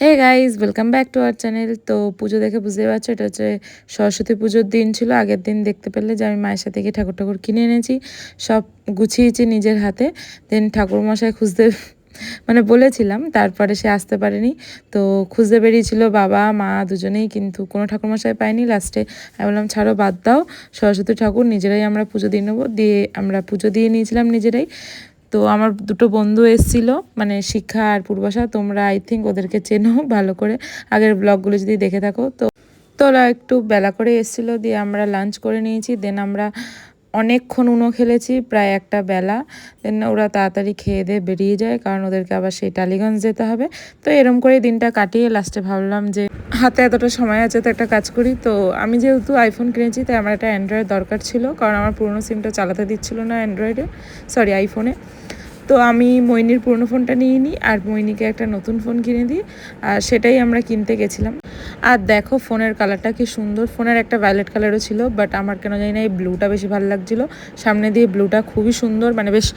Hey guys, welcome back to our channel. তো পুজো দেখে বুঝতে পারছো এটা হচ্ছে সরস্বতী পুজোর দিন ছিল। আগের দিন দেখতে পেলে যে আমি মায়ের সাথে গিয়ে ঠাকুর কিনে এনেছি, সব গুছিয়েছি নিজের হাতে। দেন ঠাকুরমশাই খুঁজতে মানে বলেছিলাম, তারপরে সে আসতে পারেনি। তো খুঁজতে বেরিয়েছিল বাবা মা দুজনেই, কিন্তু কোনো ঠাকুরমশাই পাইনি। লাস্টে আমি বললাম ছাড়ো, বাদ দাও, সরস্বতী ঠাকুর নিজেরাই আমরা পুজো দিয়ে নেবো। দিয়ে আমরা পুজো দিয়ে নিয়েছিলাম নিজেরাই। তো আমার দুটো বন্ধু এসেছিল, মানে শিক্ষা আর পূর্বাশা, তোমরা আই থিঙ্ক ওদেরকে চেনো ভালো করে, আগের ব্লগগুলো যদি দেখে থাকো। তো ওরা একটু বেলা করে এসেছিলো, দিয়ে আমরা লাঞ্চ করে নিয়েছি। দেন আমরা অনেকক্ষণ উনো খেলেছি, প্রায় একটা বেলা। দেন ওরা তাড়াতাড়ি খেয়ে দিয়ে বেরিয়ে যায়, কারণ ওদেরকে আবার সেই টালিগঞ্জ যেতে হবে। তো এরম করে দিনটা কাটিয়ে লাস্টে ভাবলাম যে হাতে এতটা সময় আছে, তো একটা কাজ করি। তো আমি যেহেতু আইফোন কিনেছি, তাই আমার একটা অ্যান্ড্রয়েড দরকার ছিল, কারণ আমার পুরোনো সিমটা চালাতে দিচ্ছিল না আইফোনে। তো আমি মইনির পুরনো ফোনটা নিয়ে নিই, আর মইনিকে একটা নতুন ফোন কিনে দিই, আর সেটাই আমরা কিনতে গেছিলাম। আর দেখো ফোনের কালারটা কি সুন্দর। ফোনের একটা ভায়োলেট কালারও ছিল, বাট আমার কেন জানি না এই ব্লুটা বেশি ভালো লাগছিলো। সামনে দিয়ে ব্লুটা খুবই সুন্দর, মানে বেশ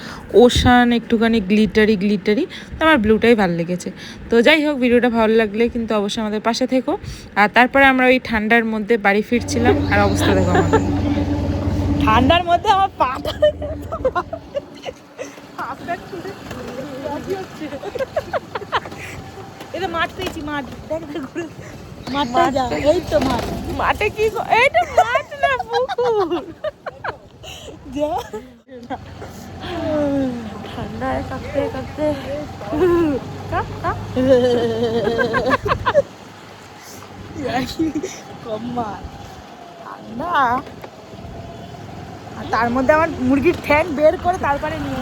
ওশান, একটুখানি গ্লিটারি। তো আমার ব্লুটাই ভালো লেগেছে। তো যাই হোক, ভিডিওটা ভালো লাগলে কিন্তু অবশ্যই আমাদের পাশে থেকো। আর তারপরে আমরা ওই ঠান্ডার মধ্যে বাড়ি ফিরছিলাম, আর অবস্থা দেখো আমাদের। ঠান্ডার মধ্যে আমার পাটা এটা মাঠ পেয়েছি, মাঠ দেখ ঘুরে মাঠটাই যা, এই তো মাঠ। মাঠে কি এইটা মাঠ না, পুকুর। যা ঠান্ডায় কাঁপতে কাঁপতে কম মাঠ ঠান্ডা। আর তার মধ্যে আমার মুরগির ঠ্যাং বের করে তারপরে নিয়ে